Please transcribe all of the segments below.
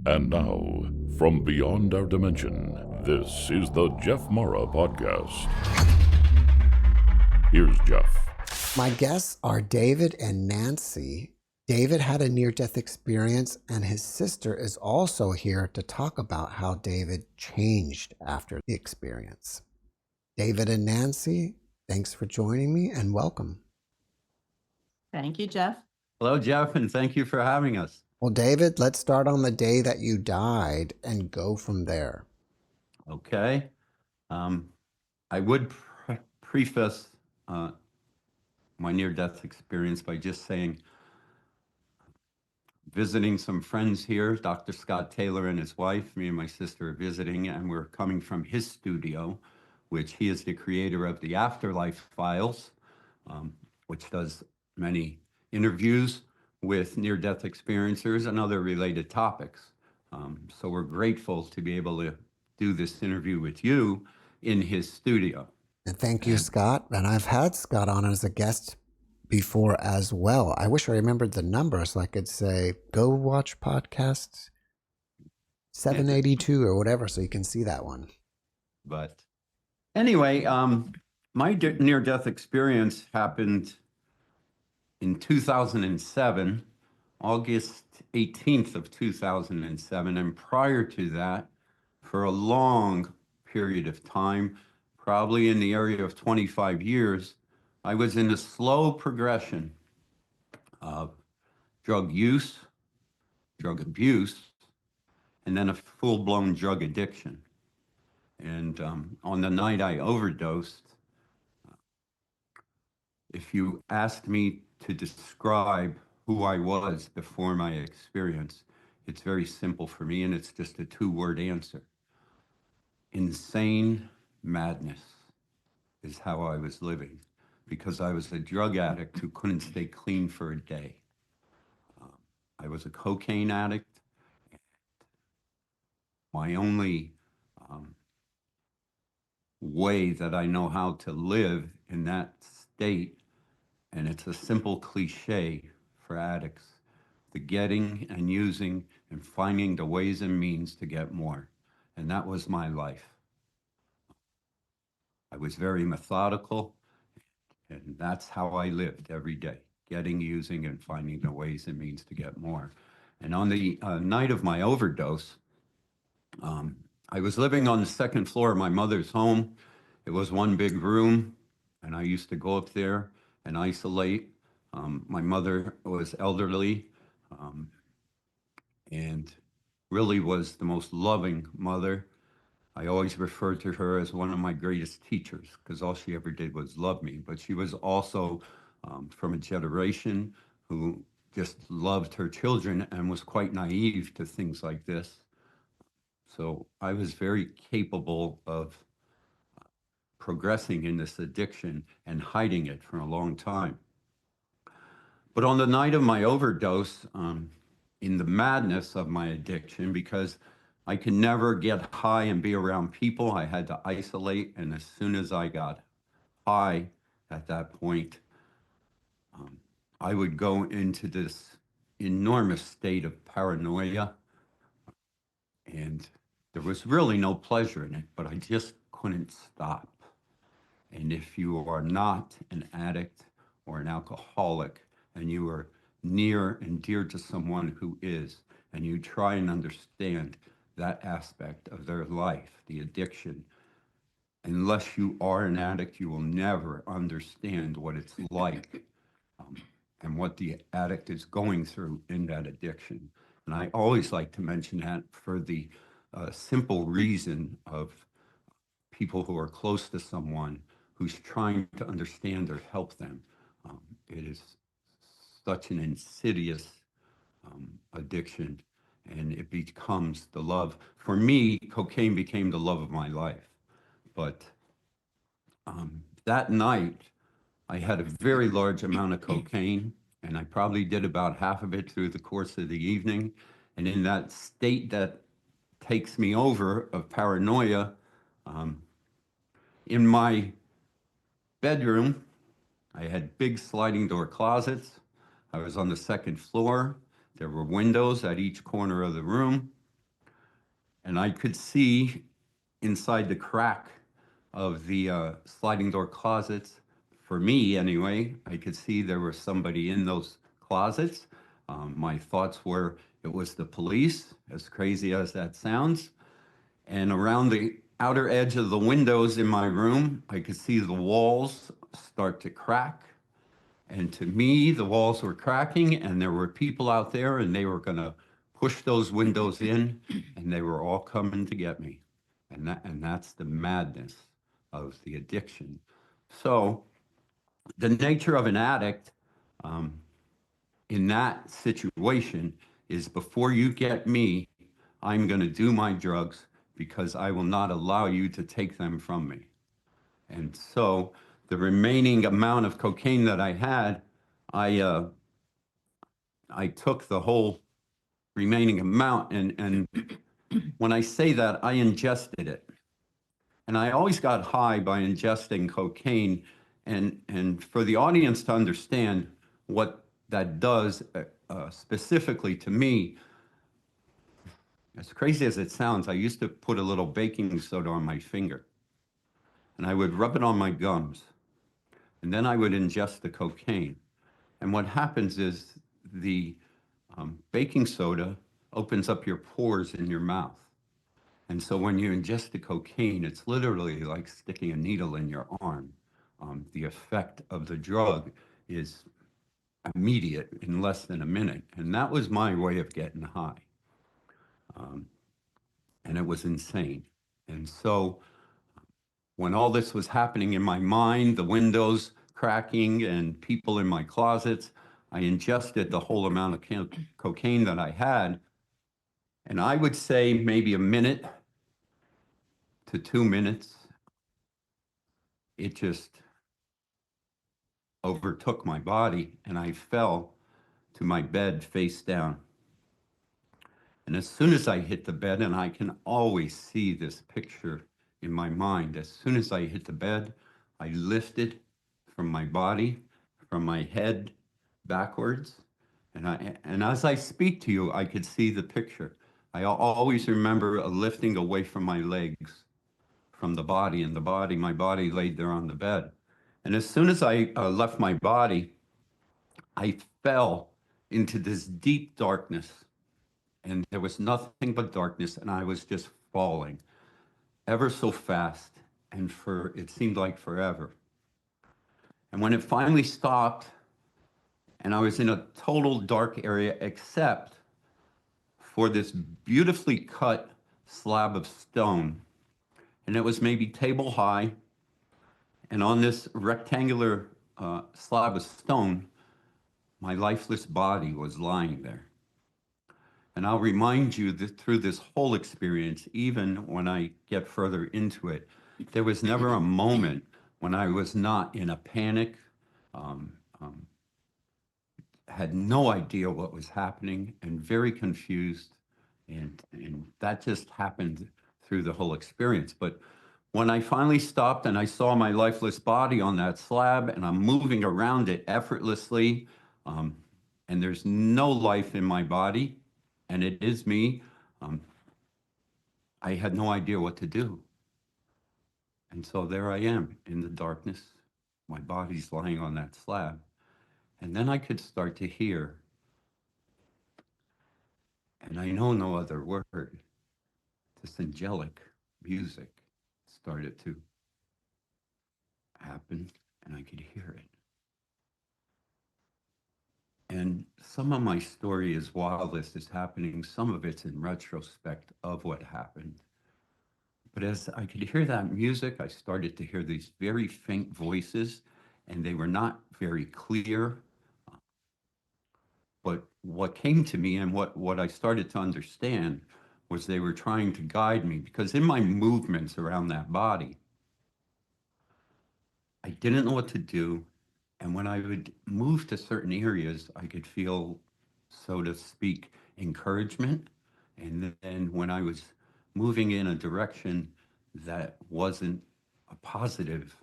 And now, from beyond our dimension, this is the JeffMara podcast. Here's Jeff. My guests are David and Nancy. David had a near-death experience, and his sister is also here to talk about how David changed after the experience. David and Nancy, thanks for joining me and welcome. Thank you, Jeff. Hello, Jeff, and thank you for having us. Well, David, let's start on the day that you died and go from there. Okay. I would preface my near-death experience by just saying, visiting some friends here, Dr. Scott Taylor and his wife, me and my sister are visiting, and we're coming from his studio, which he is the creator of the Afterlife Files, which does many interviews with near-death experiencers and other related topics. So we're grateful to be able to do this interview with you in his studio. And thank you, Scott. And I've had Scott on as a guest before as well. I wish I remembered the number so I could say, go watch podcast 782 or whatever, so you can see that one. But anyway, my near-death experience happened in 2007, August 18th of 2007. And prior to that, for a long period of time, probably in the area of 25 years, I was in a slow progression of drug use, drug abuse, and then a full-blown drug addiction. And on the night I overdosed, if you asked me to describe who I was before my experience, it's very simple for me, and it's just a two-word answer. Insane madness is how I was living, because I was a drug addict who couldn't stay clean for a day. I was a cocaine addict. My only way that I know how to live in that state, and it's a simple cliche for addicts, the getting and using and finding the ways and means to get more. And that was my life. I was very methodical, and that's how I lived every day, getting, using, and finding the ways and means to get more. And on the night of my overdose, I was living on the second floor of my mother's home. It was one big room, and I used to go up there and isolate. My mother was elderly and really was the most loving mother. I always referred to her as one of my greatest teachers, because all she ever did was love me. But she was also from a generation who just loved her children and was quite naive to things like this. So I was very capable of progressing in this addiction and hiding it for a long time. But on the night of my overdose, in the madness of my addiction, because I could never get high and be around people, I had to isolate. And as soon as I got high at that point, I would go into this enormous state of paranoia. And there was really no pleasure in it, but I just couldn't stop. And if you are not an addict or an alcoholic, and you are near and dear to someone who is, and you try and understand that aspect of their life, the addiction, unless you are an addict, you will never understand what it's like and what the addict is going through in that addiction. And I always like to mention that for the simple reason of people who are close to someone who's trying to understand or help them. It is such an insidious addiction, and it becomes the love. For me, cocaine became the love of my life. But that night, I had a very large amount of cocaine, and I probably did about half of it through the course of the evening. And in that state that takes me over of paranoia, in my bedroom, I had big sliding door closets. I was on the second floor. There were windows at each corner of the room. And I could see inside the crack of the sliding door closets, for me anyway, I could see there was somebody in those closets. My thoughts were it was the police, as crazy as that sounds. And around the outer edge of the windows in my room, I could see the walls start to crack. And to me, the walls were cracking and there were people out there and they were going to push those windows in and they were all coming to get me. And that's the madness of the addiction. So the nature of an addict in that situation is before you get me, I'm going to do my drugs because I will not allow you to take them from me. And so the remaining amount of cocaine that I had, I took the whole remaining amount, and when I say that, I ingested it. And I always got high by ingesting cocaine. And for the audience to understand what that does specifically to me, as crazy as it sounds, I used to put a little baking soda on my finger and I would rub it on my gums. And then I would ingest the cocaine. And what happens is the baking soda opens up your pores in your mouth. And so when you ingest the cocaine, it's literally like sticking a needle in your arm. The effect of the drug is immediate in less than a minute. And that was my way of getting high. And it was insane. And so when all this was happening in my mind, the windows cracking and people in my closets, I ingested the whole amount of cocaine that I had. And I would say maybe a minute to 2 minutes, it just overtook my body and I fell to my bed face down. And as soon as I hit the bed, and I can always see this picture in my mind, as soon as I hit the bed, I lifted from my body, from my head backwards. And as I speak to you, I could see the picture. I always remember a lifting away from my legs, from the body, and my body laid there on the bed. And as soon as I left my body, I fell into this deep darkness. And there was nothing but darkness, and I was just falling ever so fast, and for it seemed like forever. And when it finally stopped, and I was in a total dark area except for this beautifully cut slab of stone, and it was maybe table high, and on this rectangular slab of stone, my lifeless body was lying there. And I'll remind you that through this whole experience, even when I get further into it, there was never a moment when I was not in a panic, had no idea what was happening, and very confused. And that just happened through the whole experience. But when I finally stopped and I saw my lifeless body on that slab and I'm moving around it effortlessly, and there's no life in my body, and it is me, I had no idea what to do. And so there I am in the darkness. My body's lying on that slab. And then I could start to hear, and I know no other word, this angelic music started to happen, and I could hear it. And some of my story is while this is happening, some of it's in retrospect of what happened. But as I could hear that music, I started to hear these very faint voices, and they were not very clear. But what came to me and what I started to understand was they were trying to guide me, because in my movements around that body, I didn't know what to do. And when I would move to certain areas, I could feel, so to speak, encouragement. And then when I was moving in a direction that wasn't a positive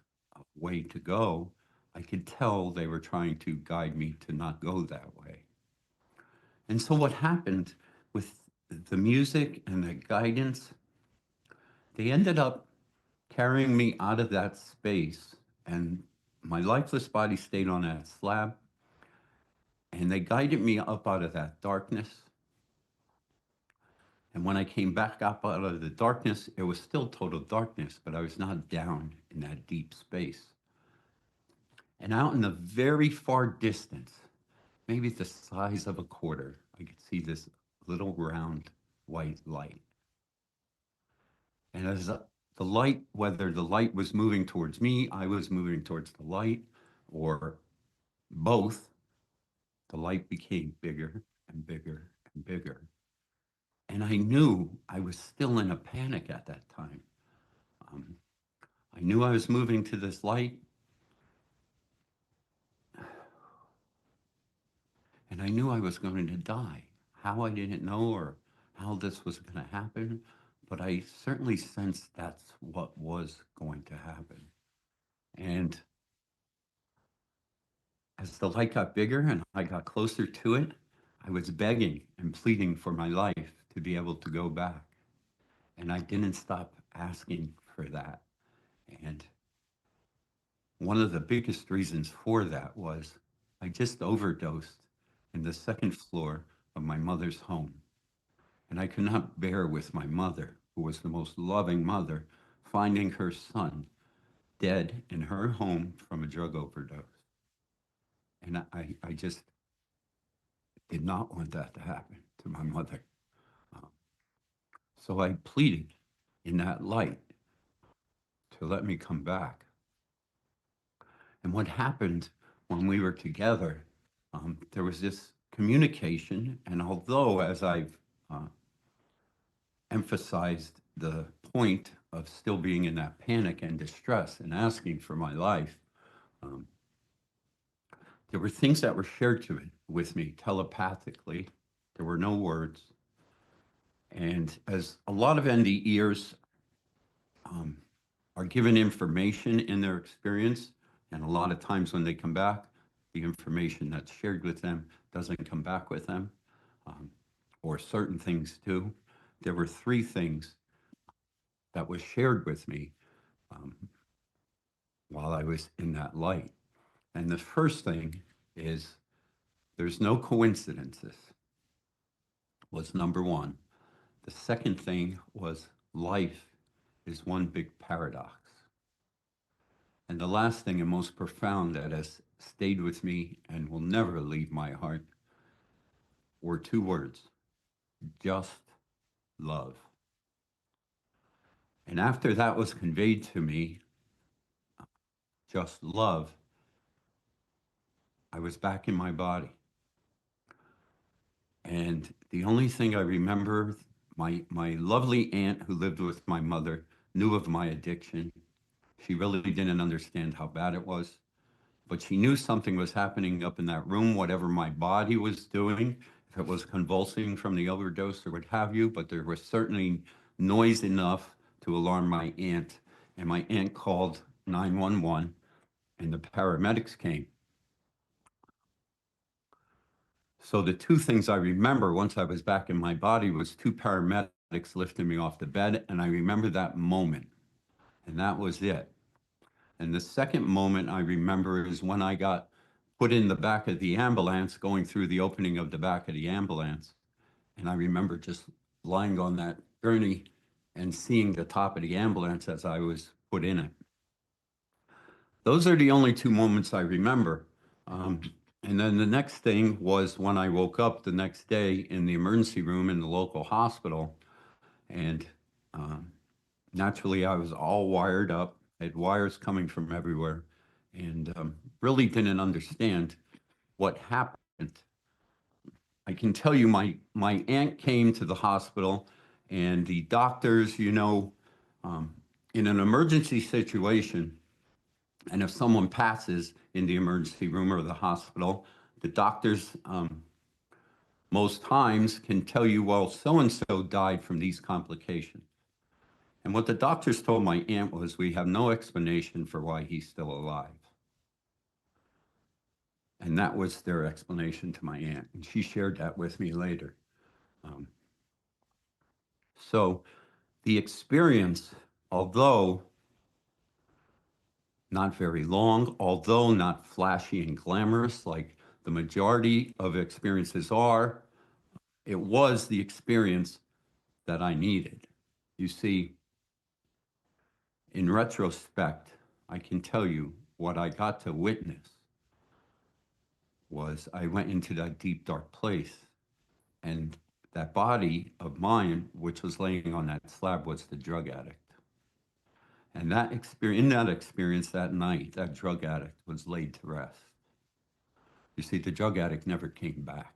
way to go, I could tell they were trying to guide me to not go that way. And so what happened with the music and the guidance, they ended up carrying me out of that space, and my lifeless body stayed on that slab, and they guided me up out of that darkness. And when I came back up out of the darkness, it was still total darkness, but I was not down in that deep space. And out in the very far distance, maybe the size of a quarter, I could see this little round white light. And as the light, whether the light was moving towards me, I was moving towards the light, or both, the light became bigger and bigger and bigger. And I knew I was still in a panic at that time. I knew I was moving to this light, and I knew I was going to die. How, I didn't know, or how this was going to happen, but I certainly sensed that's what was going to happen. And as the light got bigger and I got closer to it, I was begging and pleading for my life to be able to go back. And I didn't stop asking for that. And one of the biggest reasons for that was I just overdosed in the second floor of my mother's home. And I could not bear with my mother, who was the most loving mother, finding her son dead in her home from a drug overdose. And I just did not want that to happen to my mother. So I pleaded in that light to let me come back. And what happened when we were together, there was this communication. And although, as I've emphasized the point of still being in that panic and distress and asking for my life, there were things that were shared with me telepathically. There were no words. And as a lot of NDEers are given information in their experience, and a lot of times when they come back, the information that's shared with them doesn't come back with them, or certain things do. There were three things that was shared with me while I was in that light. And the first thing is there's no coincidences, was number one. The second thing was life is one big paradox. And the last thing and most profound that has stayed with me and will never leave my heart were two words: just love. And after that was conveyed to me, just love, I was back in my body. And the only thing I remember, my lovely aunt who lived with my mother knew of my addiction. She really didn't understand how bad it was, but she knew something was happening up in that room, whatever my body was doing, if it was convulsing from the overdose or what have you, but there was certainly noise enough to alarm my aunt. And my aunt called 911 and the paramedics came. So the two things I remember once I was back in my body was two paramedics lifting me off the bed, and I remember that moment, and that was it. And the second moment I remember is when I got put in the back of the ambulance, going through the opening of the back of the ambulance. And I remember just lying on that gurney and seeing the top of the ambulance as I was put in it. Those are the only two moments I remember. And then the next thing was when I woke up the next day in the emergency room in the local hospital. And naturally, I was all wired up, had wires coming from everywhere, and really didn't understand what happened. I can tell you my aunt came to the hospital, and the doctors, in an emergency situation, and if someone passes in the emergency room or the hospital, the doctors most times can tell you, well, so-and-so died from these complications. And what the doctors told my aunt was, we have no explanation for why he's still alive. And that was their explanation to my aunt. And she shared that with me later. So the experience, although not very long, although not flashy and glamorous like the majority of experiences are, it was the experience that I needed. You see, in retrospect, I can tell you what I got to witness was I went into that deep, dark place, and that body of mine, which was laying on that slab, was the drug addict. And that experience, in that experience that night, that drug addict was laid to rest. You see, the drug addict never came back.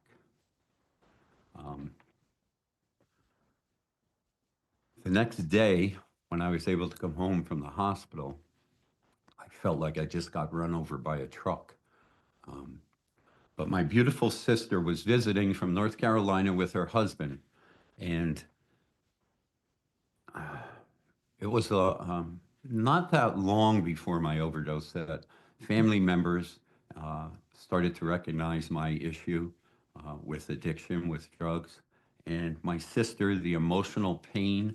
The next day, when I was able to come home from the hospital, I felt like I just got run over by a truck. But my beautiful sister was visiting from North Carolina with her husband, and it was not that long before my overdose that family members started to recognize my issue with addiction, with drugs. And my sister, the emotional pain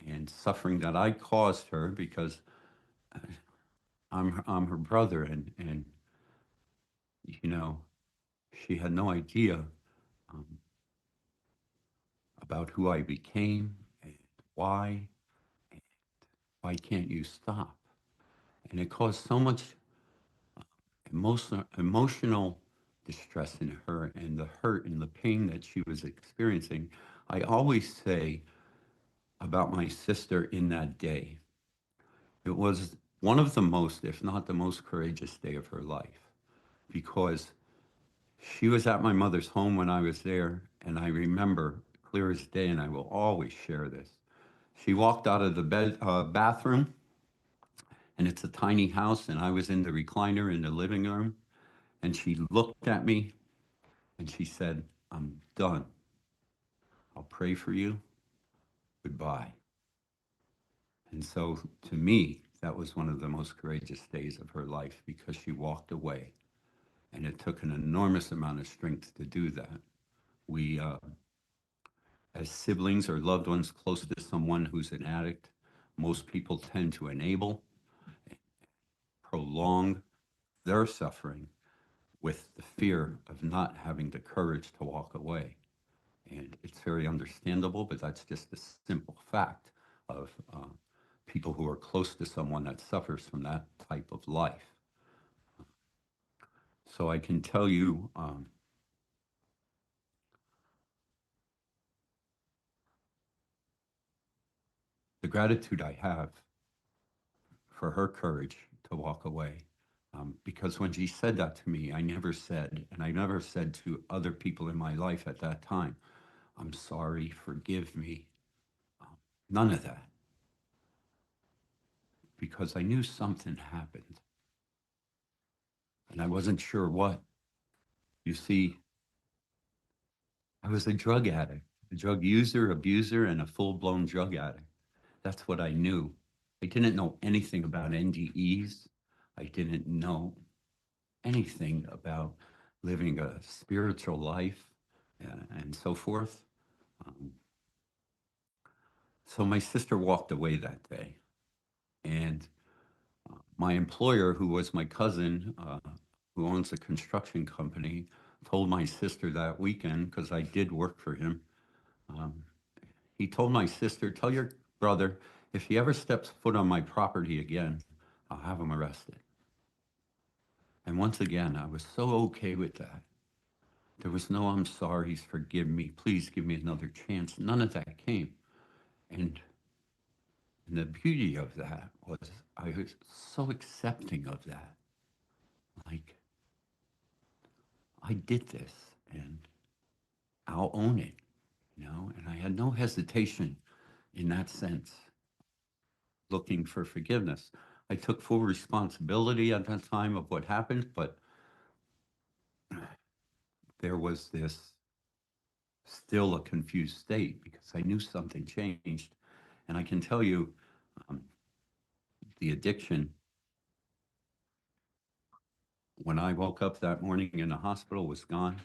and suffering that I caused her because I'm her brother, and you know, she had no idea um, about who I became and why, and why can't you stop? And it caused so much emotional distress in her, and the hurt and the pain that she was experiencing. I always say about my sister in that day, it was one of the most, if not the most courageous day of her life, because she was at my mother's home when I was there, and I remember clear as day, and I will always share this. She walked out of the bathroom, and it's a tiny house, and I was in the recliner in the living room, and she looked at me and she said, "I'm done. I'll pray for you. Goodbye." And so to me, that was one of the most courageous days of her life because she walked away. And it took an enormous amount of strength to do that. We, as siblings or loved ones close to someone who's an addict, most people tend to enable, prolong their suffering with the fear of not having the courage to walk away. And it's very understandable, but that's just a simple fact of people who are close to someone that suffers from that type of life. So I can tell you, the gratitude I have for her courage to walk away. Because when she said that to me, I never said, and I never said to other people in my life at that time, "I'm sorry, forgive me." None of that. Because I knew something happened. And I wasn't sure what. You see, I was a drug addict, a drug user, abuser, and a full-blown drug addict. That's what I knew. I didn't know anything about NDEs. I didn't know anything about living a spiritual life and so forth. Um, so my sister walked away that day. And my employer, who was my cousin, who owns a construction company, told my sister that weekend, because I did work for him, he told my sister, "Tell your brother, if he ever steps foot on my property again, I'll have him arrested." And once again, I was so okay with that. There was no, "I'm sorry, forgive me, please give me another chance." None of that came. And the beauty of that was I was so accepting of that. Like, I did this and I'll own it, and I had no hesitation in that sense, looking for forgiveness. I took full responsibility at that time of what happened, but there was this still a confused state because I knew something changed. And I can tell you, um, the addiction, when I woke up that morning in the hospital, was gone.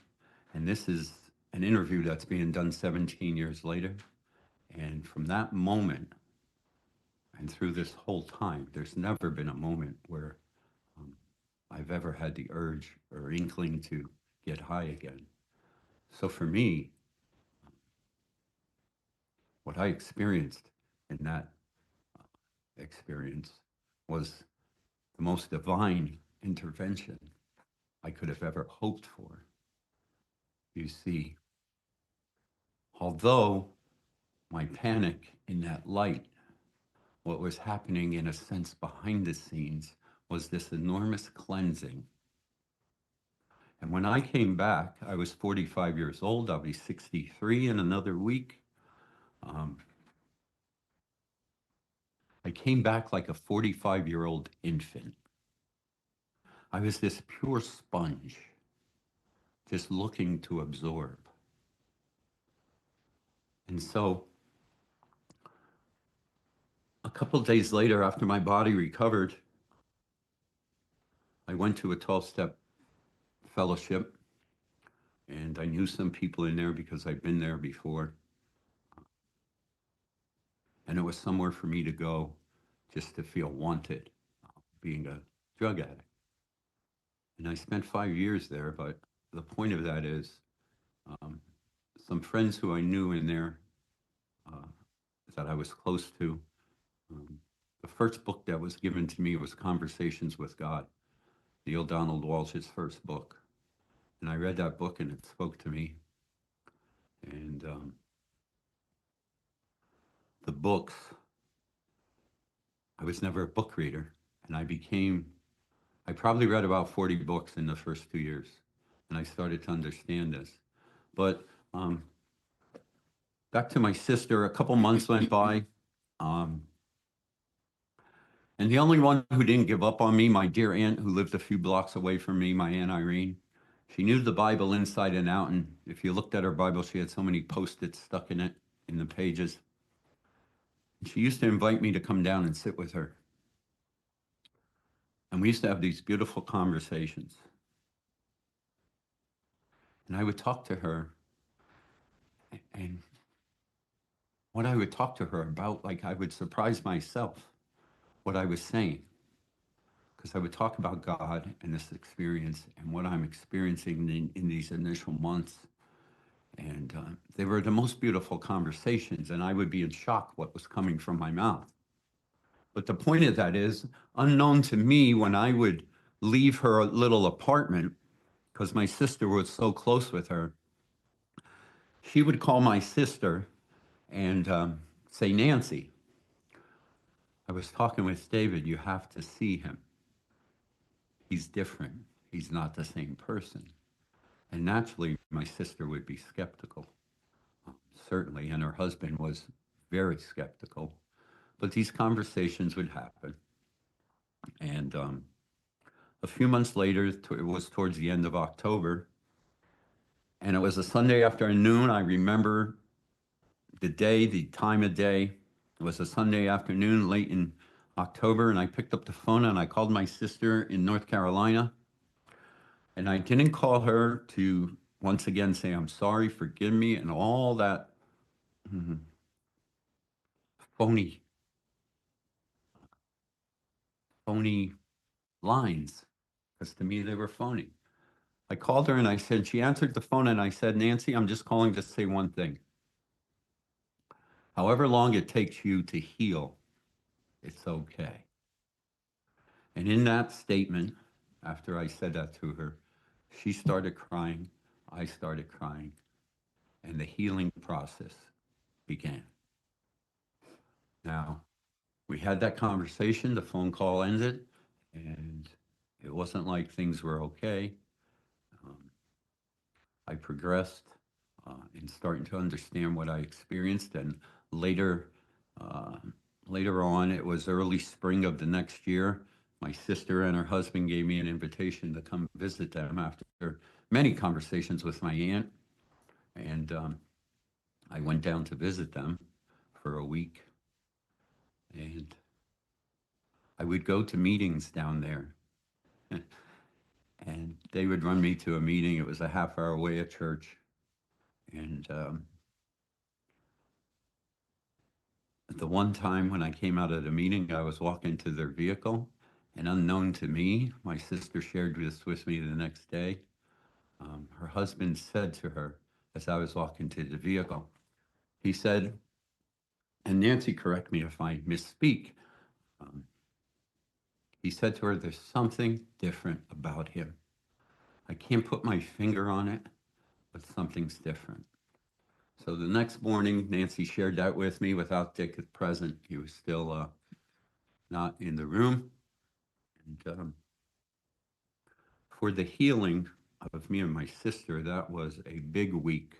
And this is an interview that's being done 17 years later. And from that moment and through this whole time, there's never been a moment where um, I've ever had the urge or inkling to get high again. So for me, what I experienced in that experience was the most divine intervention I could have ever hoped for. You see, although my panic in that light, what was happening in a sense behind the scenes was this enormous cleansing. And when I came back, I was 45 years old. I'll be 63 in another week. Um, I came back like a 45-year-old infant. I was this pure sponge, just looking to absorb. And so a couple of days later, after my body recovered, I went to a 12-step fellowship, and I knew some people in there because I've been there before. And it was somewhere for me to go just to feel wanted, being a drug addict. And I spent 5 years there, but the point of that is um, some friends who I knew in there uh, that I was close to, um, the first book that was given to me was Conversations with God, Neil Donald Walsh's first book. And I read that book and it spoke to me. And the books, I was never a book reader, and I probably read about 40 books in the first 2 years, and I started to understand this. But back to my sister, a couple months went by, and the only one who didn't give up on me, my dear aunt who lived a few blocks away from me, my Aunt Irene. She knew the Bible inside and out, and if you looked at her Bible, she had so many Post-its stuck in it, in the pages. And she used to invite me to come down and sit with her. And we used to have these beautiful conversations. And I would talk to her, and what I would talk to her about, like I would surprise myself what I was saying. Because I would talk about God and this experience and what I'm experiencing in these initial months. And they were the most beautiful conversations, and I would be in shock what was coming from my mouth. But the point of that is, unknown to me, when I would leave her little apartment, because my sister was so close with her, she would call my sister and say, Nancy, I was talking with David, you have to see him. He's different. He's not the same person. And naturally, my sister would be skeptical, certainly, and her husband was very skeptical. But these conversations would happen. And a few months later, it was towards the end of October, and it was a Sunday afternoon. I remember the day, the time of day. It was a Sunday afternoon, late in October, and I picked up the phone and I called my sister in North Carolina. And I didn't call her to once again say, I'm sorry, forgive me, and all that phony, phony lines, because to me they were phony. I called her and I said, she answered the phone and I said, Nancy, I'm just calling to say one thing. However long it takes you to heal, it's okay. And in that statement, after I said that to her, she started crying, I started crying, and the healing process began. Now, we had that conversation, the phone call ended, and it wasn't like things were okay. I progressed in starting to understand what I experienced, and later, uh, later on, it was early spring of the next year. My sister and her husband gave me an invitation to come visit them after many conversations with my aunt, and I went down to visit them for a week, and I would go to meetings down there. And they would run me to a meeting. It was a half-hour away at church. And the one time when I came out of the meeting, I was walking to their vehicle, and unknown to me, my sister shared this with me the next day. Her husband said to her as I was walking to the vehicle, he said, and Nancy, correct me if I misspeak, um, he said to her, there's something different about him. I can't put my finger on it, but something's different. So the next morning, Nancy shared that with me without Dick present. He was still not in the room. And for the healing of me and my sister, that was a big week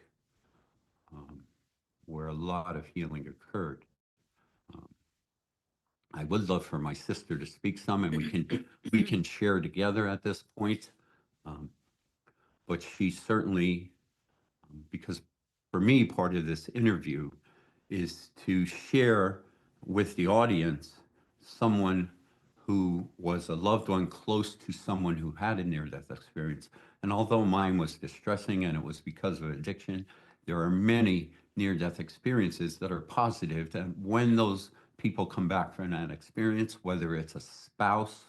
where a lot of healing occurred. I would love for my sister to speak some, and we can share together at this point. But she certainly, because for me, part of this interview is to share with the audience someone who was a loved one close to someone who had a near-death experience. And although mine was distressing and it was because of addiction, there are many near-death experiences that are positive. And when those people come back from that experience, whether it's a spouse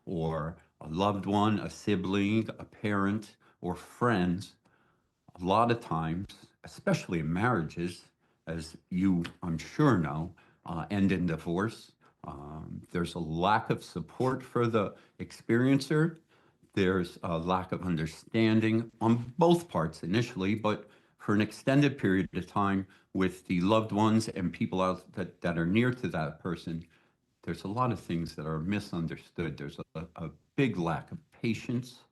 or a loved one, a sibling, a parent, or friends, a lot of times, especially in marriages, as you, I'm sure, know, end in divorce. There's a lack of support for the experiencer. There's a lack of understanding on both parts initially, but for an extended period of time with the loved ones and people out that are near to that person, there's a lot of things that are misunderstood. There's a big lack of patience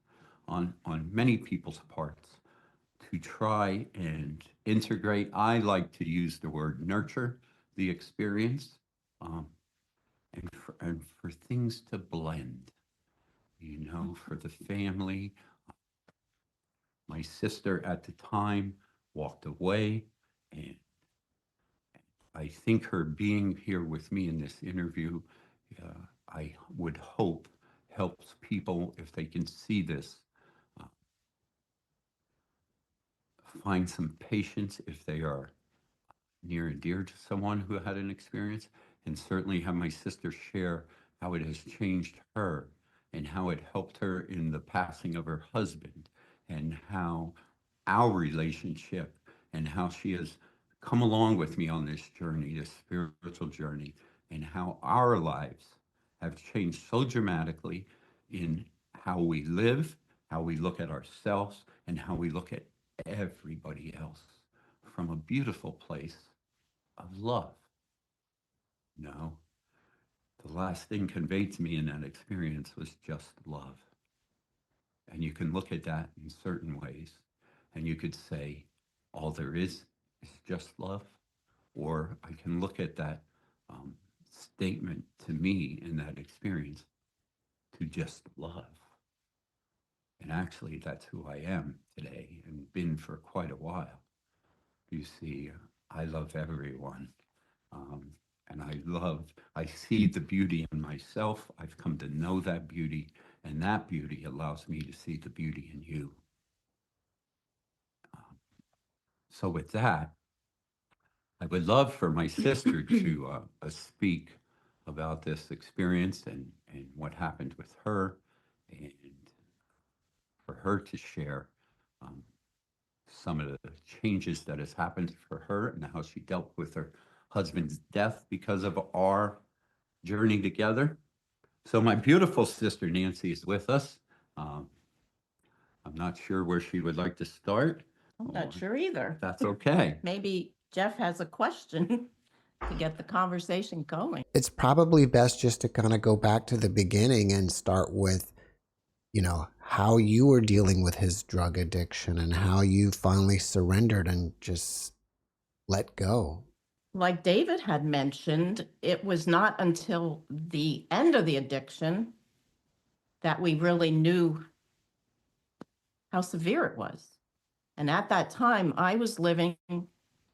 on many people's parts to try and integrate. I like to use the word nurture the experience, and for things to blend, for the family. My sister at the time walked away, and I think her being here with me in this interview, I would hope helps people, if they can see this, find some patience if they are near and dear to someone who had an experience, and certainly have my sister share how it has changed her and how it helped her in the passing of her husband, and how our relationship and how she has come along with me on this journey, this spiritual journey, and how our lives have changed so dramatically in how we live, how we look at ourselves, and how we look at everybody else from a beautiful place of love. No, the last thing conveyed to me in that experience was just love. And you can look at that in certain ways, and you could say, all there is just love. Or I can look at that statement to me in that experience to just love. And actually, that's who I am today and been for quite a while. You see, I love everyone. And I see the beauty in myself. I've come to know that beauty, and that beauty allows me to see the beauty in you. So with that, I would love for my sister to speak about this experience and what happened with her, and for her to share some of the changes that has happened for her and how she dealt with her husband's death because of our journey together. So my beautiful sister Nancy is with us. I'm not sure where she would like to start. I'm not sure either. That's okay. Maybe Jeff has a question to get the conversation going. It's probably best just to kind of go back to the beginning and start with, how you were dealing with his drug addiction and how you finally surrendered and just let go. Like David had mentioned, it was not until the end of the addiction that we really knew how severe it was. And at that time, I was living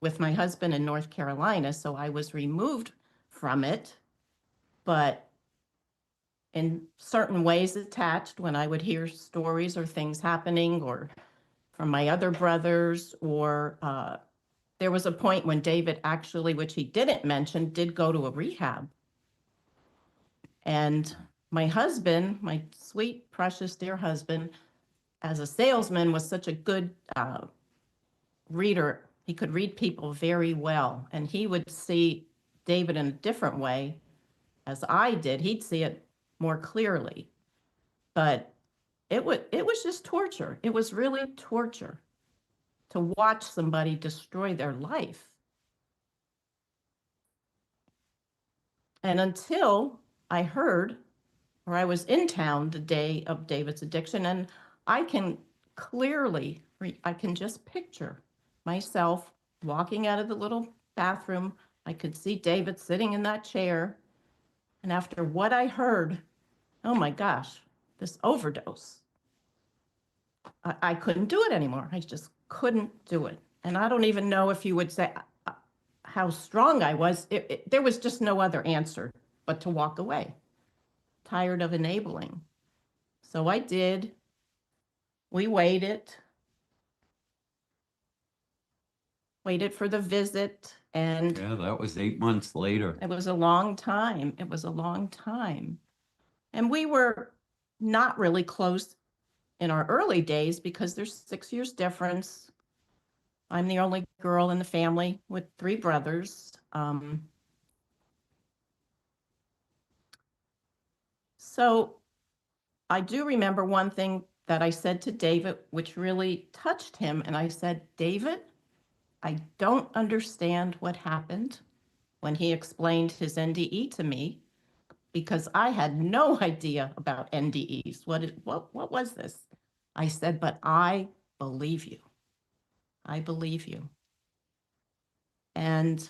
with my husband in North Carolina, so I was removed from it, but in certain ways attached when I would hear stories or things happening, or from my other brothers, or there was a point when David actually, which he didn't mention, did go to a rehab. And my husband, my sweet, precious, dear husband, as a salesman, was such a good reader. He could read people very well, and he would see David in a different way as I did. He'd see it more clearly, but it was just torture. It was really torture to watch somebody destroy their life. And until I heard, or I was in town the day of David's addiction, and I can clearly, I can just picture myself walking out of the little bathroom. I could see David sitting in that chair. And after what I heard, oh my gosh, this overdose, I couldn't do it anymore. I just couldn't do it. And I don't even know if you would say how strong I was. There was just no other answer but to walk away, tired of enabling. So I did. We waited for the visit, and Yeah, that was 8 months later. it was a long time. It was a long time. And we were not really close in our early days because there's 6 years difference. I'm the only girl in the family with 3 brothers. So I do remember one thing that I said to David, which really touched him. And I said, David, I don't understand what happened when he explained his NDE to me, because I had no idea about NDEs. What was this? I said, but I believe you. I believe you. And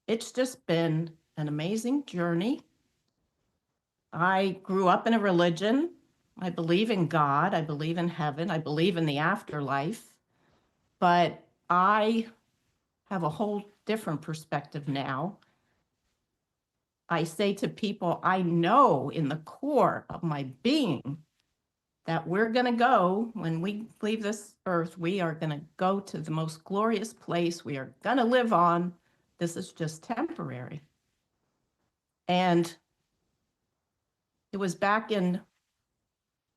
it's just been an amazing journey. I grew up in a religion. I believe in God. I believe in heaven. I believe in the afterlife. But I have a whole different perspective now. I say to people, I know in the core of my being that we're going to go, when we leave this earth, we are going to go to the most glorious place we are going to live on. This is just temporary. And it was back in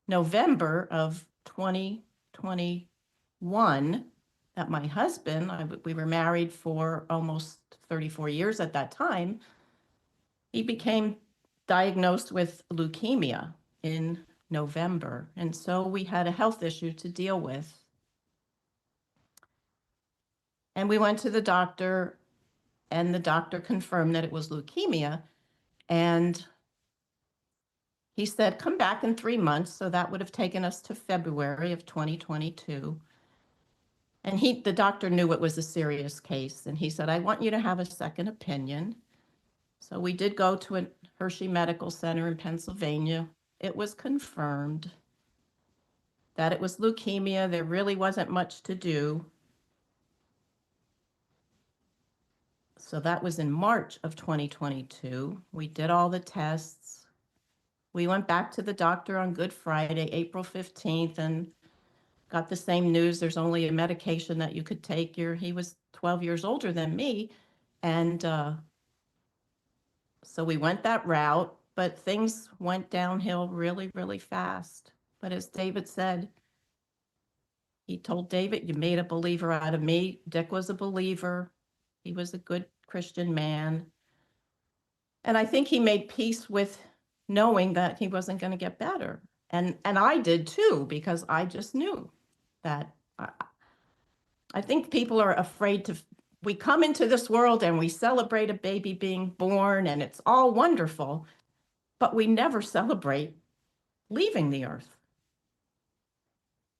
November of 2021 that my husband, we were married for almost 34 years at that time, he became diagnosed with leukemia in November. And so we had a health issue to deal with. And we went to the doctor, and the doctor confirmed that it was leukemia. And he said, come back in 3 months. So that would have taken us to February of 2022. And the doctor knew it was a serious case. And he said, I want you to have a second opinion. So we did go to a Hershey Medical Center in Pennsylvania. It was confirmed that it was leukemia. There really wasn't much to do. So that was in March of 2022. We did all the tests. We went back to the doctor on Good Friday, April 15th, and got the same news. There's only a medication that you could take. He was 12 years older than me. And so we went that route, but things went downhill really, really fast. But as David said, he told David, you made a believer out of me. Dick was a believer. He was a good Christian man. And I think he made peace with knowing that he wasn't going to get better. And I did too, because I just knew that I think people are afraid we come into this world and we celebrate a baby being born and it's all wonderful, but we never celebrate leaving the earth.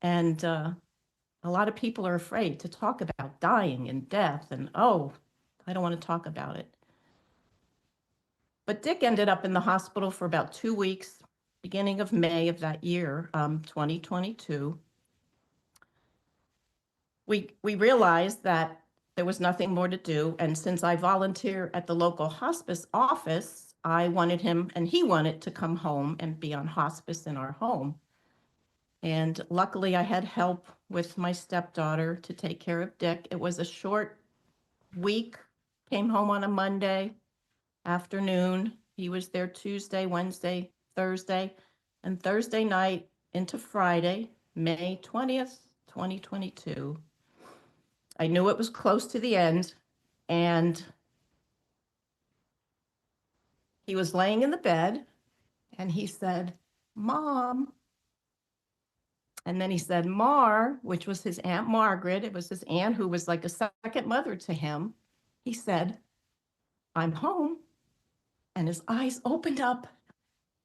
And a lot of people are afraid to talk about dying and death and, oh, I don't want to talk about it. But Dick ended up in the hospital for about 2 weeks, beginning of May of that year, 2022. We realized that there was nothing more to do. And since I volunteer at the local hospice office, I wanted him, and he wanted to come home and be on hospice in our home. And luckily I had help with my stepdaughter to take care of Dick. It was a short week, came home on a Monday afternoon. He was there Tuesday, Wednesday, Thursday, and Thursday night into Friday, May 20th, 2022. I knew it was close to the end, and he was laying in the bed, and he said, "Mom." And then he said, "Mar," which was his Aunt Margaret. It was his aunt who was like a second mother to him. He said, "I'm home." And his eyes opened up,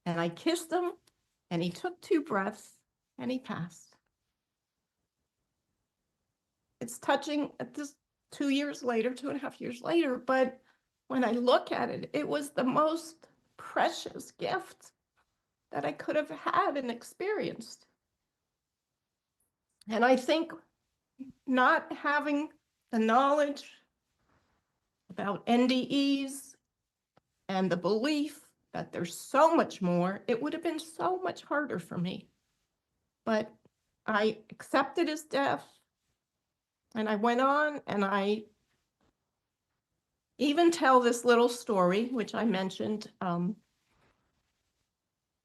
and I kissed him, and he took 2 breaths, and he passed. It's touching at this 2 years later, 2.5 years later, but when I look at it, it was the most precious gift that I could have had and experienced. And I think not having the knowledge about NDEs and the belief that there's so much more, it would have been so much harder for me. But I accepted his death, and I went on, and I even tell this little story, which I mentioned.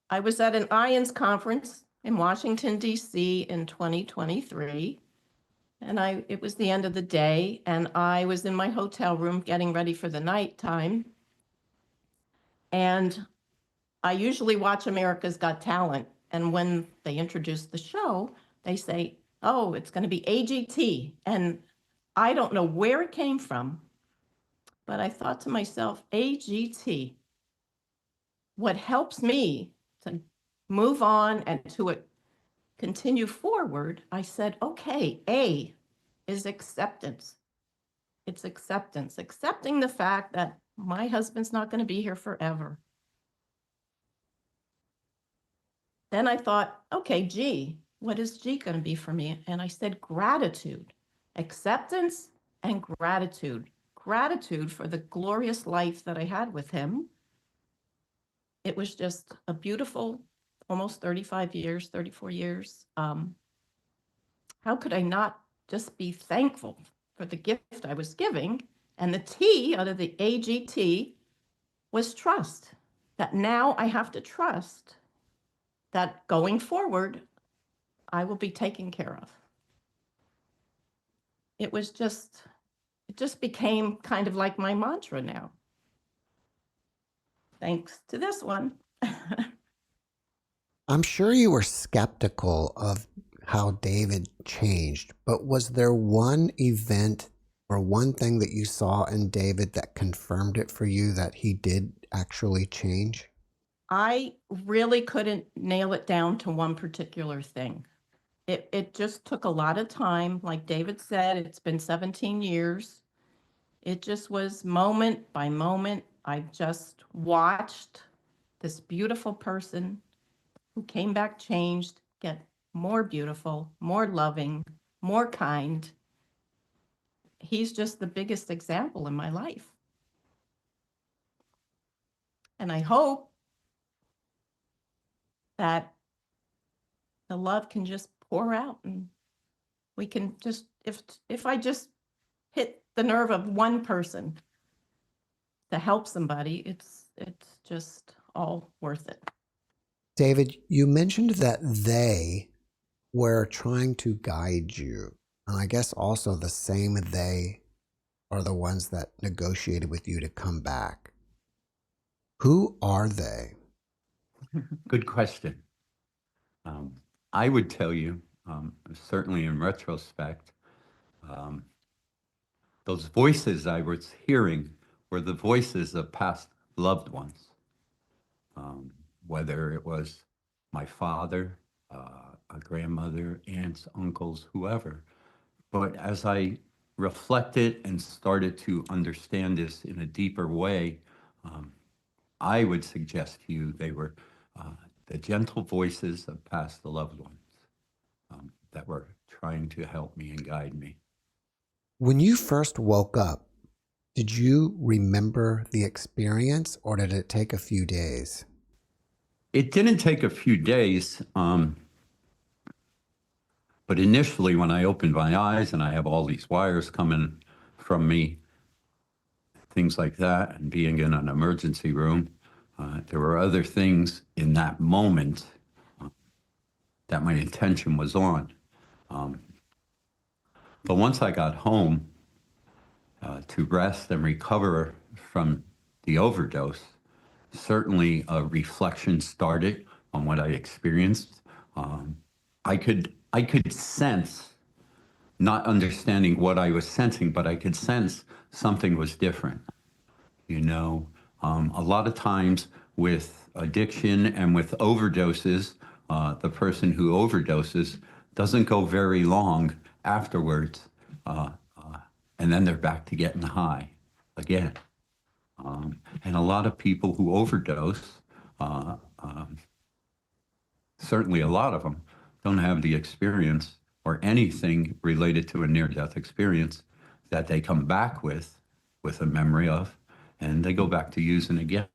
I was at an IONS conference in Washington, D.C. in 2023, and it was the end of the day, and I was in my hotel room getting ready for the nighttime. And I usually watch America's Got Talent, and when they introduce the show, they say, "Oh, it's going to be AGT." And I don't know where it came from, but I thought to myself, AGT, what helps me to move on and to continue forward, I said, okay, A is acceptance. It's acceptance, accepting the fact that my husband's not going to be here forever. Then I thought, okay, G, what is G going to be for me? And I said, gratitude, acceptance and gratitude. Gratitude for the glorious life that I had with him. It was just a beautiful, almost 35 years, 34 years. How could I not just be thankful for the gift I was giving? And the T out of the AGT was trust, that now I have to trust that going forward, I will be taken care of. It just became kind of like my mantra now. Thanks to this one. I'm sure you were skeptical of how David changed, but was there one event or one thing that you saw in David that confirmed it for you that he did actually change? I really couldn't nail it down to one particular thing. It just took a lot of time. Like David said, it's been 17 years. It just was moment by moment. I just watched this beautiful person who came back changed get more beautiful, more loving, more kind. He's just the biggest example in my life. And I hope that the love can just pour out, and we can just, if I just hit the nerve of one person to help somebody, it's just all worth it. David, you mentioned that they were trying to guide you. And I guess also the same they are the ones that negotiated with you to come back. Who are they? Good question. I would tell you, certainly in retrospect, those voices I was hearing were the voices of past loved ones, whether it was my father, a grandmother, aunts, uncles, whoever. But as I reflected and started to understand this in a deeper way, I would suggest to you they were the gentle voices of past loved ones that were trying to help me and guide me. When you first woke up, did you remember the experience or did it take a few days? It didn't take a few days, but initially when I opened my eyes and I have all these wires coming from me, things like that, and being in an emergency room. There were other things in that moment that my intention was on. But once I got home to rest and recover from the overdose, certainly a reflection started on what I experienced. I could sense, not understanding what I was sensing, but I could sense something was different. You know, a lot of times with addiction and with overdoses, the person who overdoses doesn't go very long afterwards, and then they're back to getting high again. And a lot of people who overdose, certainly a lot of them, don't have the experience or anything related to a near-death experience that they come back with a memory of, and they go back to using again.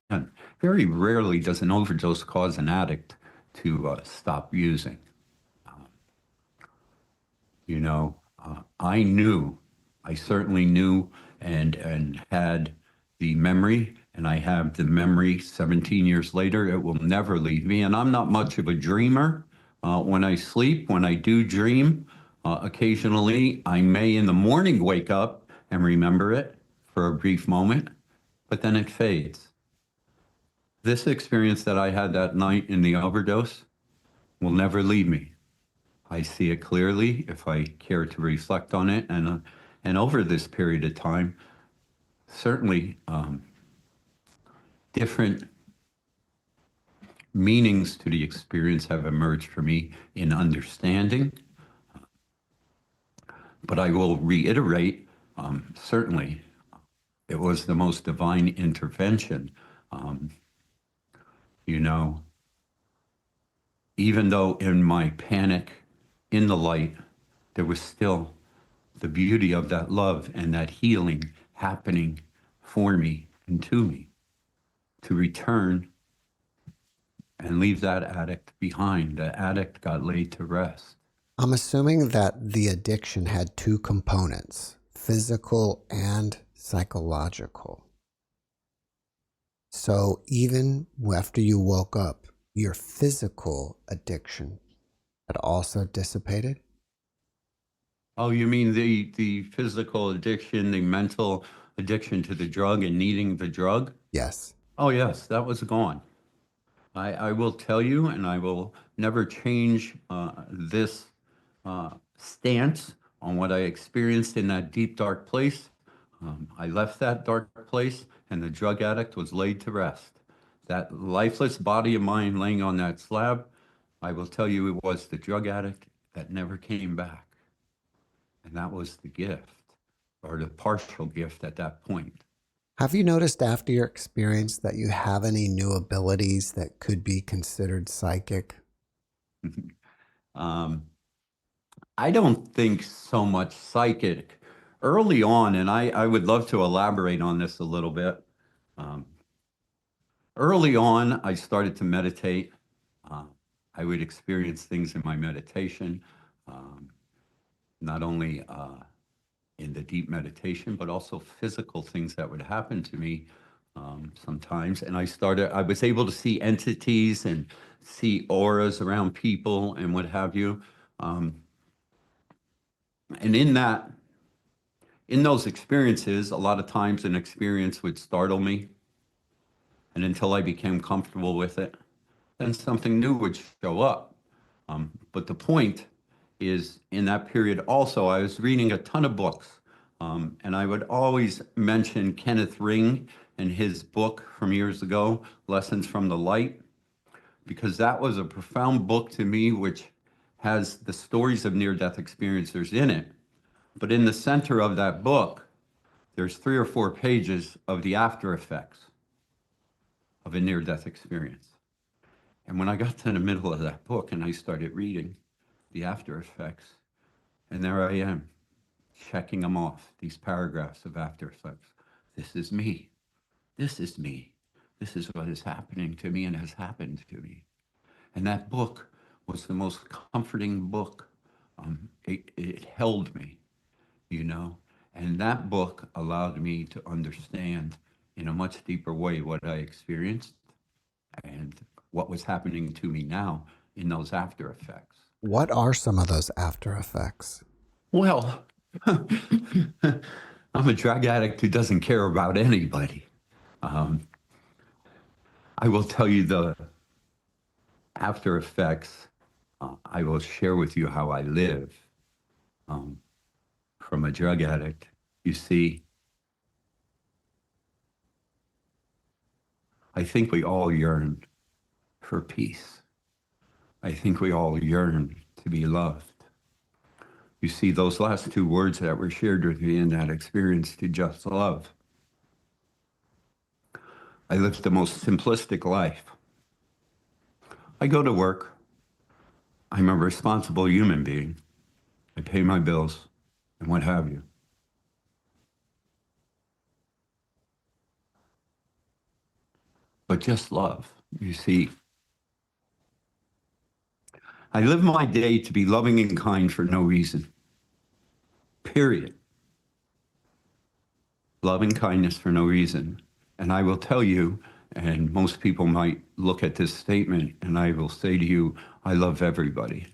Very rarely does an overdose cause an addict to stop using. You know, I certainly knew and had the memory, and I have the memory 17 years later. It will never leave me. And I'm not much of a dreamer. When I sleep, when I do dream, occasionally I may in the morning wake up and remember it for a brief moment, but then it fades. This experience that I had that night in the overdose will never leave me. I see it clearly if I care to reflect on it. And over this period of time, certainly different meanings to the experience have emerged for me in understanding. But I will reiterate, certainly, it was the most divine intervention. You know, even though in my panic, in the light, there was still the beauty of that love and that healing happening for me and to me, to return and leave that addict behind. The addict got laid to rest. I'm assuming that the addiction had two components, physical and psychological. So even after you woke up, your physical addiction had also dissipated? Oh, you mean the physical addiction, the mental addiction to the drug and needing the drug? Yes. Oh, yes, that was gone. I will tell you, and I will never change this stance on what I experienced in that deep, dark place. I left that dark place, and the drug addict was laid to rest. That lifeless body of mine laying on that slab, I will tell you, it was the drug addict that never came back. And that was the gift, or the partial gift at that point. Have you noticed after your experience that you have any new abilities that could be considered psychic? I don't think so much psychic. Early on, and I would love to elaborate on this a little bit. Early on, I started to meditate. I would experience things in my meditation, not only in the deep meditation, but also physical things that would happen to me sometimes. And I was able to see entities and see auras around people and what have you. And in those experiences, a lot of times an experience would startle me. And until I became comfortable with it, then something new would show up. But the point is, in that period also, I was reading a ton of books. And I would always mention Kenneth Ring and his book from years ago, Lessons from the Light, because that was a profound book to me, which has the stories of near-death experiencers in it. But in the center of that book, there's 3 or 4 pages of the after effects of a near-death experience. And when I got to the middle of that book and I started reading the after effects, and there I am, checking them off, these paragraphs of after effects. This is me. This is me. This is what is happening to me and has happened to me. And that book was the most comforting book. It held me, you know. And that book allowed me to understand in a much deeper way what I experienced and what was happening to me now in those after effects. What are some of those after effects? Well, I'm a drug addict who doesn't care about anybody. I will tell you the after effects. I will share with you how I live from a drug addict. You see, I think we all yearn for peace. I think we all yearn to be loved. You see, those last two words that were shared with me in that experience, to just love. I lived the most simplistic life. I go to work. I'm a responsible human being. I pay my bills and what have you. But just love. You see, I live my day to be loving and kind for no reason. Period. Loving kindness for no reason. And I will tell you, and most people might look at this statement, and I will say to you, I love everybody.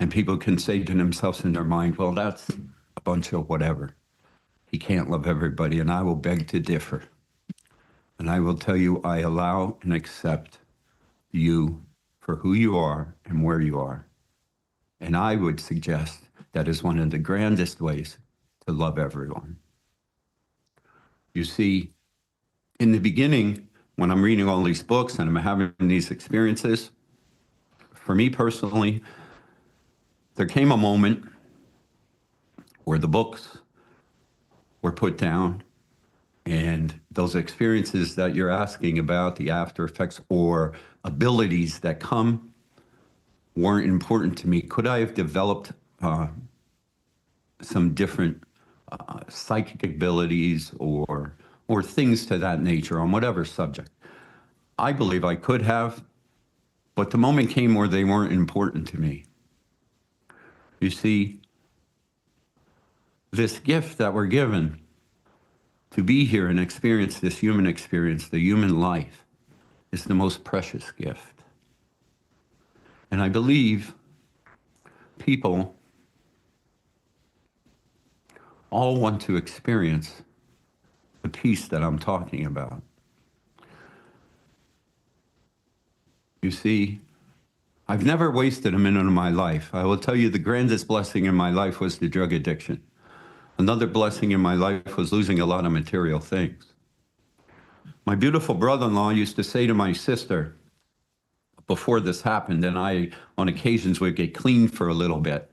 And people can say to themselves in their mind, well, that's a bunch of whatever. He can't love everybody, and I will beg to differ. And I will tell you, I allow and accept you for who you are and where you are. And I would suggest that is one of the grandest ways to love everyone. You see, in the beginning, when I'm reading all these books and I'm having these experiences, for me personally, there came a moment where the books were put down and those experiences that you're asking about, the after effects or abilities that come, weren't important to me. Could I have developed some different psychic abilities or things to that nature on whatever subject? I believe I could have, but the moment came where they weren't important to me. You see, this gift that we're given to be here and experience this human experience, the human life, is the most precious gift. And I believe people all want to experience the peace that I'm talking about. You see, I've never wasted a minute of my life. I will tell you the grandest blessing in my life was the drug addiction. Another blessing in my life was losing a lot of material things. My beautiful brother-in-law used to say to my sister, before this happened, and I, on occasions, would get clean for a little bit.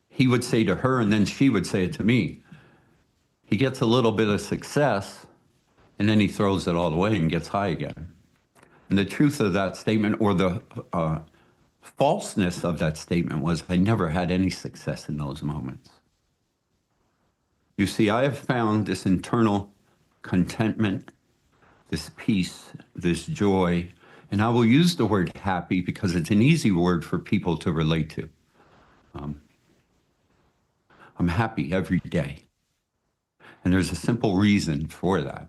He would say to her, and then she would say it to me. He gets a little bit of success, and then he throws it all away and gets high again. And the truth of that statement, or the falseness of that statement, was I never had any success in those moments. You see, I have found this internal contentment, this peace, this joy, and I will use the word happy because it's an easy word for people to relate to. I'm happy every day. And there's a simple reason for that.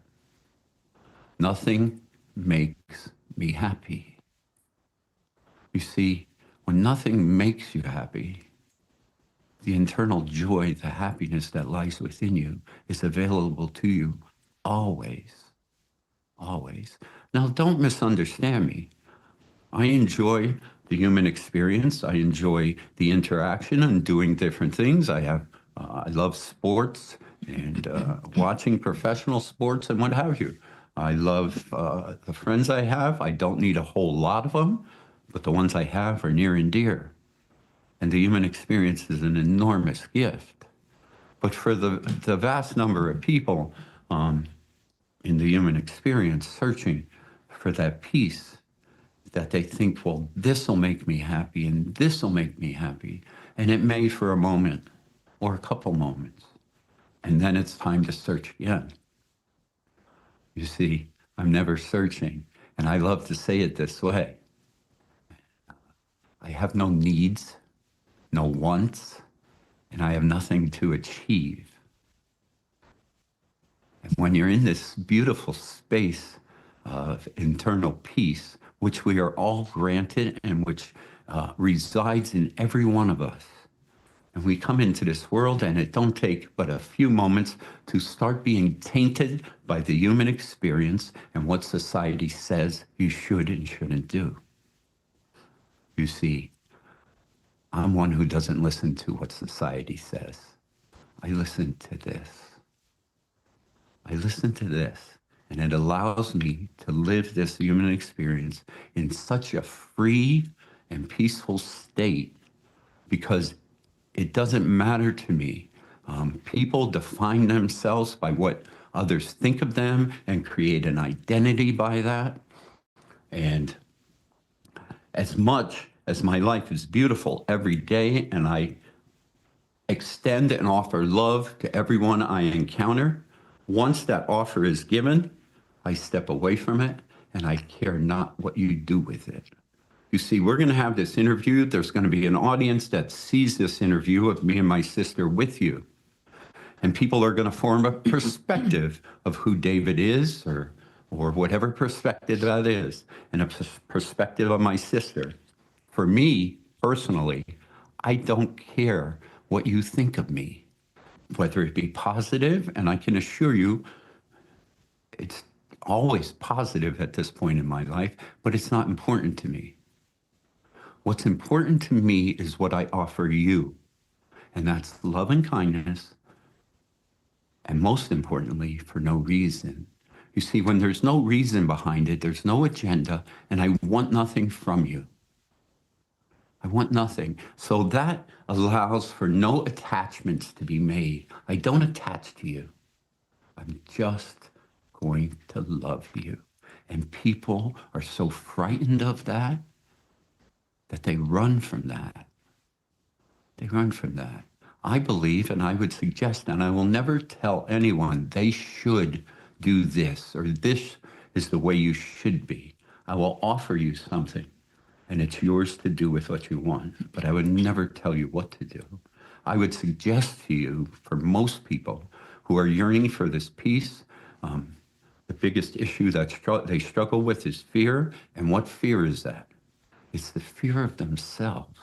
Nothing makes me happy. You see, when nothing makes you happy, the internal joy, the happiness that lies within you is available to you always, always. Now, don't misunderstand me. I enjoy the human experience. I enjoy the interaction and doing different things. I love sports and watching professional sports and what have you. I love the friends I have. I don't need a whole lot of them, but the ones I have are near and dear. And the human experience is an enormous gift. But for the vast number of people in the human experience searching for that peace, that they think, well, this will make me happy and this will make me happy. And it may for a moment or a couple moments. And then it's time to search again. You see, I'm never searching. And I love to say it this way. I have no needs, no wants, and I have nothing to achieve. And when you're in this beautiful space of internal peace, which we are all granted and which resides in every one of us, and we come into this world and it don't take but a few moments to start being tainted by the human experience and what society says you should and shouldn't do. You see, I'm one who doesn't listen to what society says. I listen to this. I listen to this, and it allows me to live this human experience in such a free and peaceful state because it doesn't matter to me. People define themselves by what others think of them and create an identity by that. And as much as my life is beautiful every day and I extend and offer love to everyone I encounter, once that offer is given, I step away from it and I care not what you do with it. You see, we're going to have this interview. There's going to be an audience that sees this interview of me and my sister with you. And people are going to form a perspective of who David is or whatever perspective that is, and a perspective of my sister. For me, personally, I don't care what you think of me, whether it be positive, and I can assure you it's always positive at this point in my life, but it's not important to me. What's important to me is what I offer you, and that's love and kindness, and most importantly, for no reason. You see, when there's no reason behind it, there's no agenda, and I want nothing from you. I want nothing. So that allows for no attachments to be made. I don't attach to you. I'm just going to love you. And people are so frightened of that they run from that. They run from that. I believe, and I would suggest, and I will never tell anyone they should do this or this is the way you should be. I will offer you something, and it's yours to do with what you want, but I would never tell you what to do. I would suggest to you, for most people who are yearning for this peace, the biggest issue that they struggle with is fear. And what fear is that? It's the fear of themselves,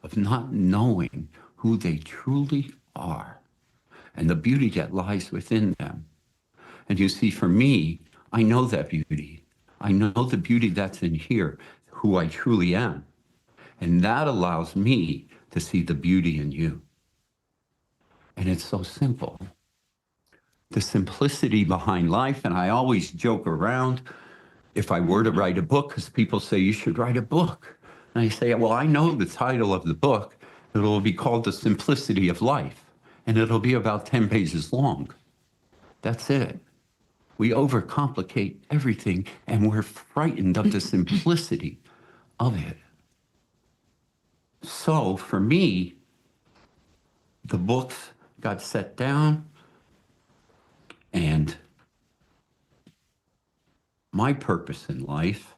of not knowing who they truly are and the beauty that lies within them. And you see, for me, I know that beauty. I know the beauty that's in here, who I truly am. And that allows me to see the beauty in you. And it's so simple. The simplicity behind life, and I always joke around, if I were to write a book, because people say you should write a book. And I say, well, I know the title of the book. It'll be called The Simplicity of Life, and it'll be about 10 pages long. That's it. We overcomplicate everything, and we're frightened of the simplicity of it. So for me, the books got set down, and my purpose in life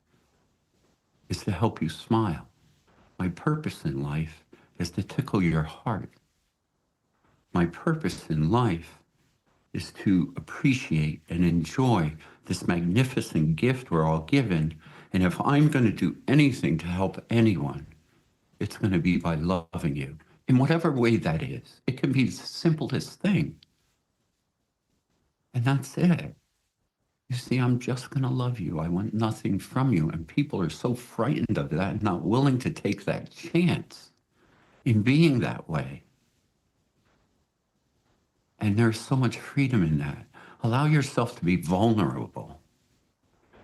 is to help you smile. My purpose in life is to tickle your heart. My purpose in life is to appreciate and enjoy this magnificent gift we're all given. And if I'm going to do anything to help anyone, it's going to be by loving you in whatever way that is. It can be the simplest thing. And that's it. You see, I'm just going to love you. I want nothing from you. And people are so frightened of that and not willing to take that chance in being that way. And there's so much freedom in that. Allow yourself to be vulnerable.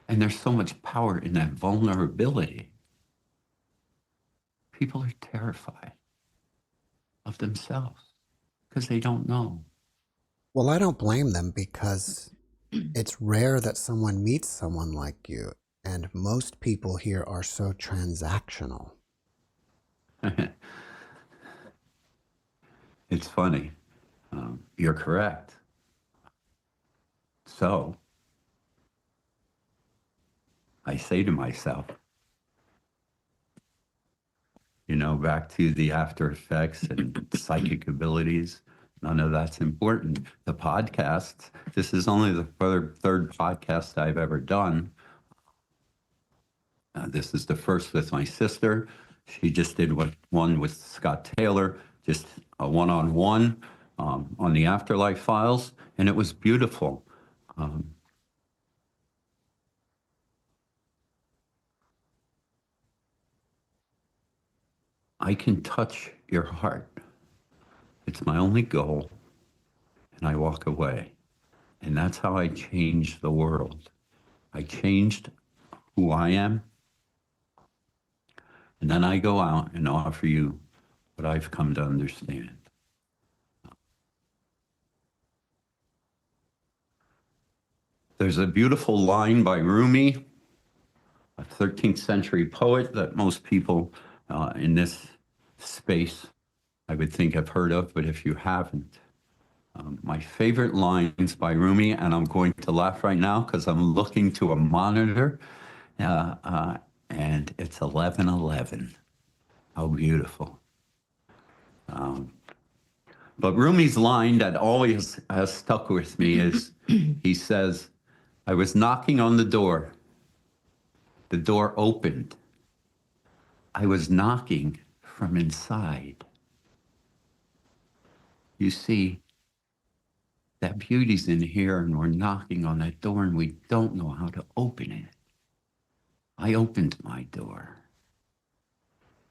And there's so much power in that vulnerability. People are terrified of themselves because they don't know. Well, I don't blame them because it's rare that someone meets someone like you. And most people here are so transactional. It's funny. You're correct. So I say to myself, back to the after effects and psychic abilities. None of that's important. The podcasts, this is only the third podcast I've ever done. This is the first with my sister. She just did one with Scott Taylor, just a one-on-one on the Afterlife Files, and it was beautiful. I can touch your heart. It's my only goal, and I walk away. And that's how I changed the world. I changed who I am, and then I go out and offer you what I've come to understand. There's a beautiful line by Rumi, a 13th century poet that most people in this space, I would think, have heard of, but if you haven't, my favorite lines by Rumi, and I'm going to laugh right now because I'm looking to a monitor, and it's 11:11. How beautiful. But Rumi's line that always has stuck with me is, he says, I was knocking on the door. The door opened. I was knocking from inside. You see, that beauty's in here, and we're knocking on that door, and we don't know how to open it. I opened my door.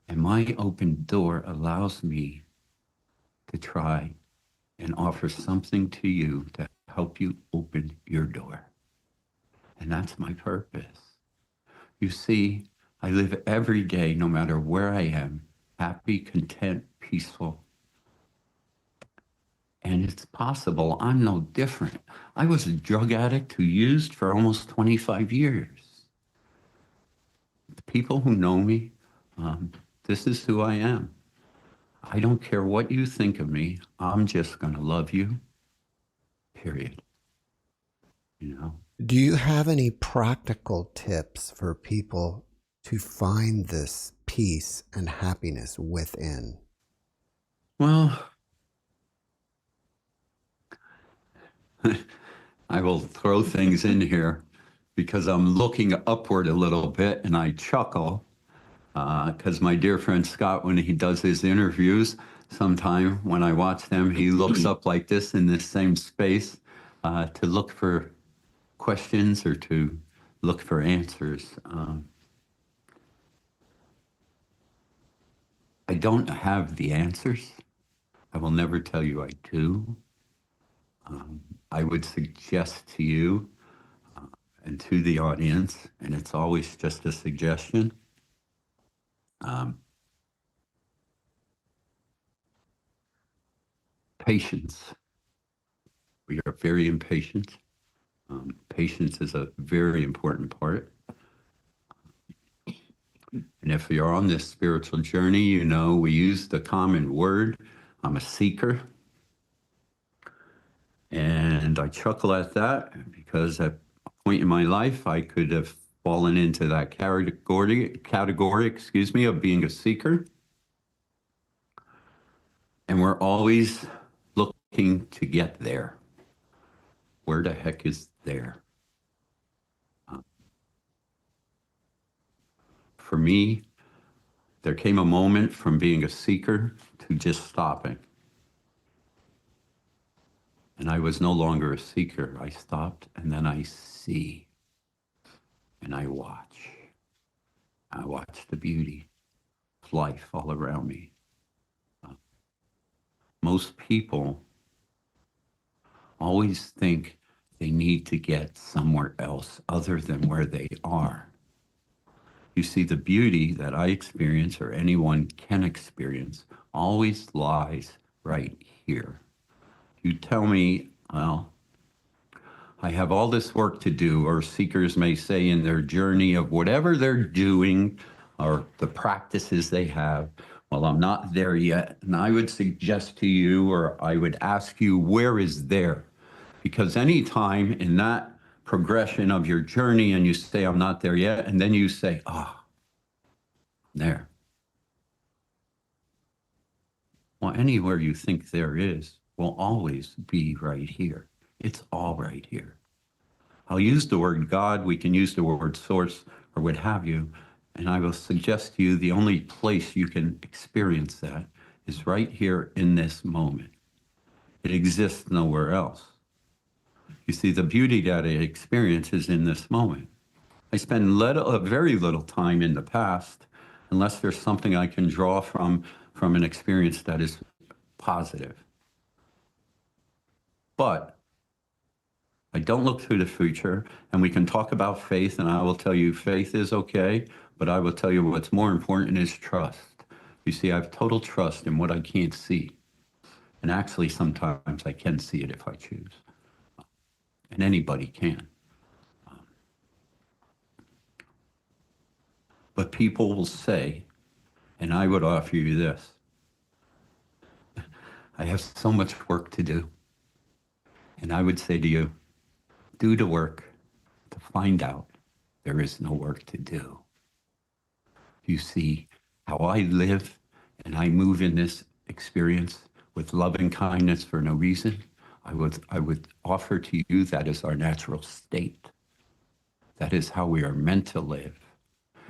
And my open door allows me to try and offer something to you to help you open your door. And that's my purpose. You see, I live every day, no matter where I am, happy, content, peaceful. And it's possible I'm no different. I was a drug addict who used for almost 25 years. The people who know me, this is who I am. I don't care what you think of me. I'm just going to love you, period. Do you have any practical tips for people to find this peace and happiness within? Well, I will throw things in here because I'm looking upward a little bit, and I chuckle because my dear friend Scott, when he does his interviews, sometime when I watch them, he looks up like this in this same space to look for questions or to look for answers. I don't have the answers. I will never tell you I do. I would suggest to you and to the audience, and it's always just a suggestion, patience. We are very impatient. Patience is a very important part. And if you're on this spiritual journey, we use the common word. I'm a seeker. And I chuckle at that because at a point in my life, I could have fallen into that category, of being a seeker. And we're always looking to get there. Where the heck is there? For me, there came a moment from being a seeker to just stopping. And I was no longer a seeker. I stopped, and then I see, and I watch. I watch the beauty of life all around me. Most people always think they need to get somewhere else other than where they are. You see, the beauty that I experience, or anyone can experience, always lies right here. You tell me, well, I have all this work to do, or seekers may say in their journey of whatever they're doing or the practices they have, well, I'm not there yet. And I would suggest to you, or I would ask you, where is there? Because any time in that progression of your journey and you say, I'm not there yet, and then you say, there. Well, anywhere you think there is will always be right here. It's all right here. I'll use the word God, we can use the word source or what have you, and I will suggest to you the only place you can experience that is right here in this moment. It exists nowhere else. You see, the beauty that I experience is in this moment. I spend very little time in the past unless there's something I can draw from an experience that is positive. But I don't look to the future, and we can talk about faith, and I will tell you faith is okay, but I will tell you what's more important is trust. You see, I have total trust in what I can't see. And actually, sometimes I can see it if I choose. And anybody can. But people will say, and I would offer you this, I have so much work to do. And I would say to you, do the work to find out there is no work to do. You see how I live and I move in this experience with loving kindness for no reason. I would offer to you that is our natural state. That is how we are meant to live.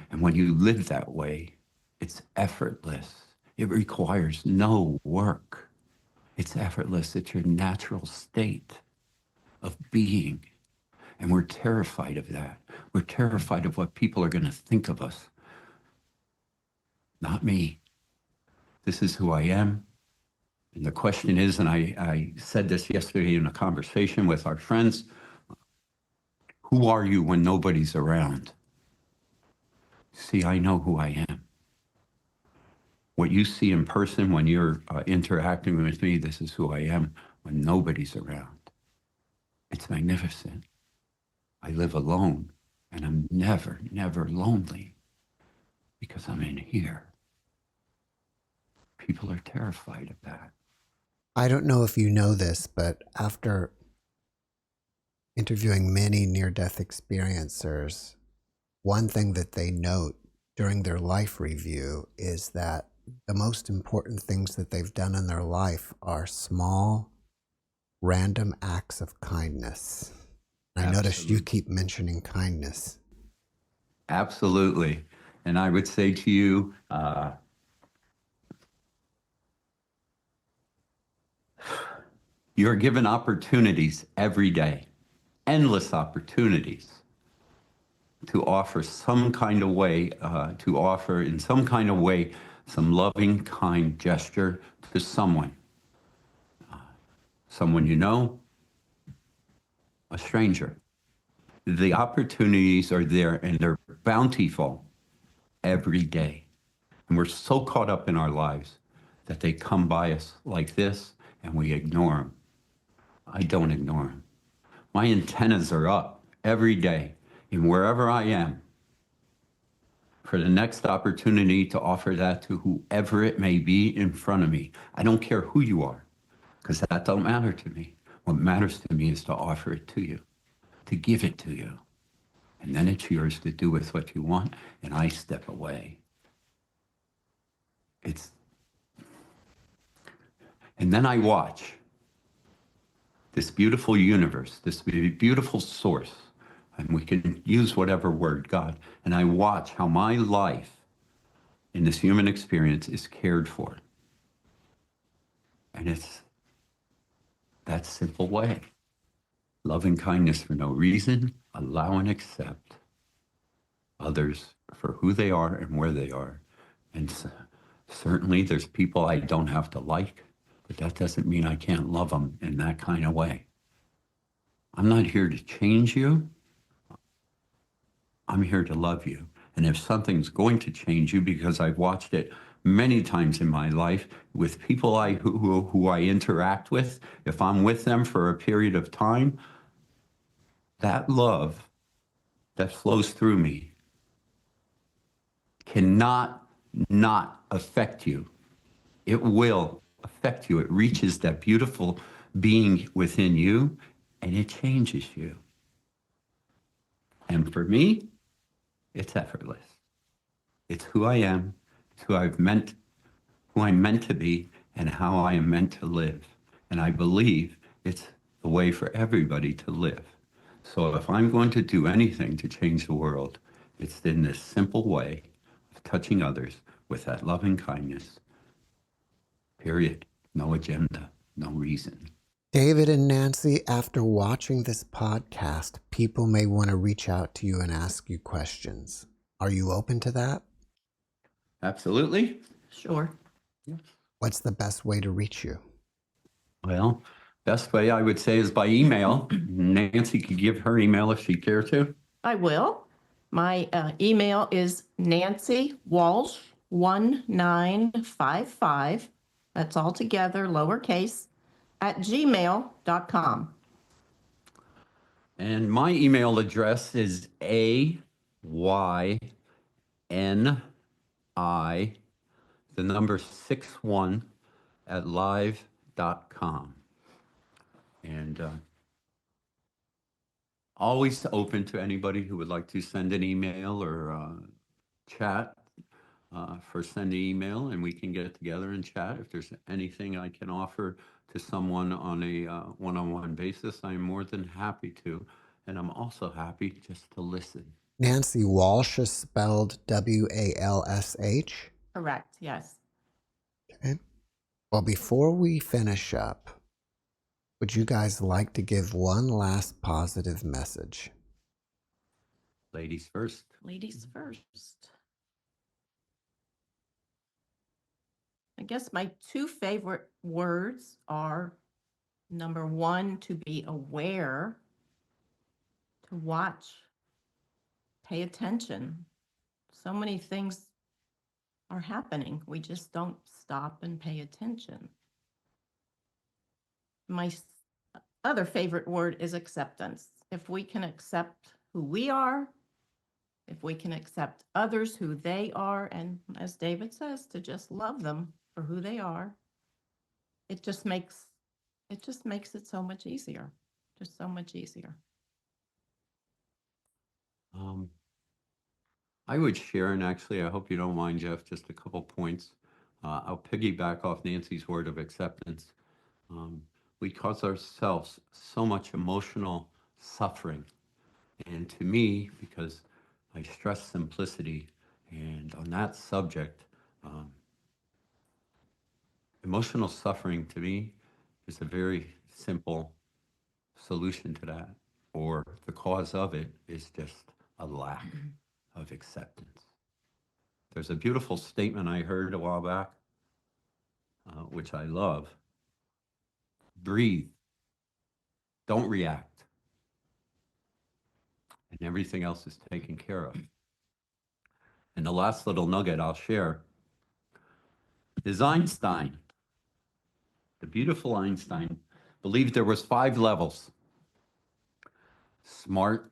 And when you live that way, it's effortless. It requires no work. It's effortless. It's your natural state of being. And we're terrified of that. We're terrified of what people are going to think of us. Not me. This is who I am. And the question is, and I said this yesterday in a conversation with our friends, who are you when nobody's around? See, I know who I am. What you see in person when you're interacting with me, this is who I am when nobody's around. It's magnificent. I live alone, and I'm never, never lonely because I'm in here. People are terrified of that. I don't know if you know this, but after interviewing many near-death experiencers, one thing that they note during their life review is that the most important things that they've done in their life are small, random acts of kindness. I notice you keep mentioning kindness. Absolutely. And I would say to you, you're given opportunities every day, endless opportunities to offer some kind of way, to offer in some kind of way, some loving, kind gesture to someone. Someone you know, a stranger. The opportunities are there and they're bountiful every day. And we're so caught up in our lives that they come by us like this and we ignore them. I don't ignore them. My antennas are up every day and wherever I am for the next opportunity to offer that to whoever it may be in front of me. I don't care who you are, because that don't matter to me. What matters to me is to offer it to you, to give it to you. And then it's yours to do with what you want, and I step away. And then I watch this beautiful universe, this beautiful source, and we can use whatever word, God, and I watch how my life in this human experience is cared for. And it's that simple way. Loving kindness for no reason, allow and accept others for who they are and where they are. And certainly there's people I don't have to like, but that doesn't mean I can't love them in that kind of way. I'm not here to change you. I'm here to love you. And if something's going to change you, because I've watched it many times in my life with people who I interact with, if I'm with them for a period of time, that love that flows through me cannot not affect you. It will affect you. It reaches that beautiful being within you and it changes you. And for me, it's effortless. It's who I am. It's who I'm meant to be. and how I am meant to live. And I believe it's the way for everybody to live. So if I'm going to do anything to change the world, it's in this simple way of touching others with that loving kindness. Period. No agenda, no reason. David and Nancy, after watching this podcast, people may want to reach out to you and ask you questions. Are you open to that? Absolutely. Sure. What's the best way to reach you? Well, best way I would say is by email. Nancy could give her email if she cared to. I will. My email is nancywalsh1955. That's all together, lowercase, @gmail.com. And my email address is AYNI, the number 61 @live.com. And always open to anybody who would like to send an email or chat for send an email, and we can get together and chat. If there's anything I can offer to someone on a one-on-one basis, I'm more than happy to. And I'm also happy just to listen. Nancy Walsh is spelled WALSH. Correct, yes. Okay. Well, before we finish up, would you guys like to give one last positive message? Ladies first. Ladies first. I guess my two favorite words are, number one, to be aware, to watch, pay attention. So many things are happening. We just don't stop and pay attention. My other favorite word is acceptance. If we can accept who we are, if we can accept others who they are, and as David says, to just love them for who they are, it just makes it so much easier, just so much easier. I would share, and actually, I hope you don't mind, Jeff, just a couple points. I'll piggyback off Nancy's word of acceptance. We cause ourselves so much emotional suffering. And to me, because I stress simplicity, and on that subject, emotional suffering to me is a very simple solution to that, or the cause of it is just a lack of acceptance. There's a beautiful statement I heard a while back, which I love. Breathe, don't react, and everything else is taken care of. And the last little nugget I'll share is Einstein. The beautiful Einstein believed there was 5 levels: smart,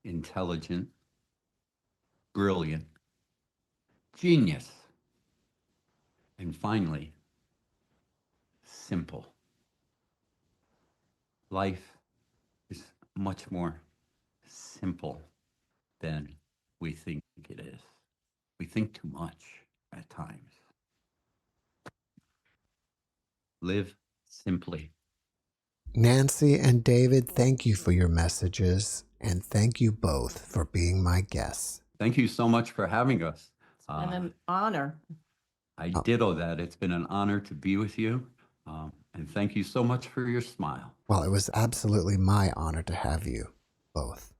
intelligent, brilliant, genius, and finally, simple. Life is much more simple than we think it is. We think too much at times. Live simply. Nancy and David, thank you for your messages, and thank you both for being my guests. Thank you so much for having us. It's been an honor. I ditto that. It's been an honor to be with you. And thank you so much for your smile. Well, it was absolutely my honor to have you both.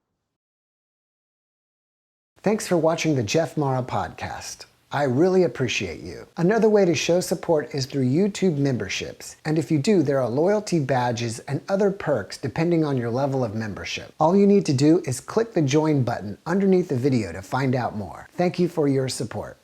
Thanks for watching the JeffMara podcast. I really appreciate you. Another way to show support is through YouTube memberships. And if you do, there are loyalty badges and other perks depending on your level of membership. All you need to do is click the join button underneath the video to find out more. Thank you for your support.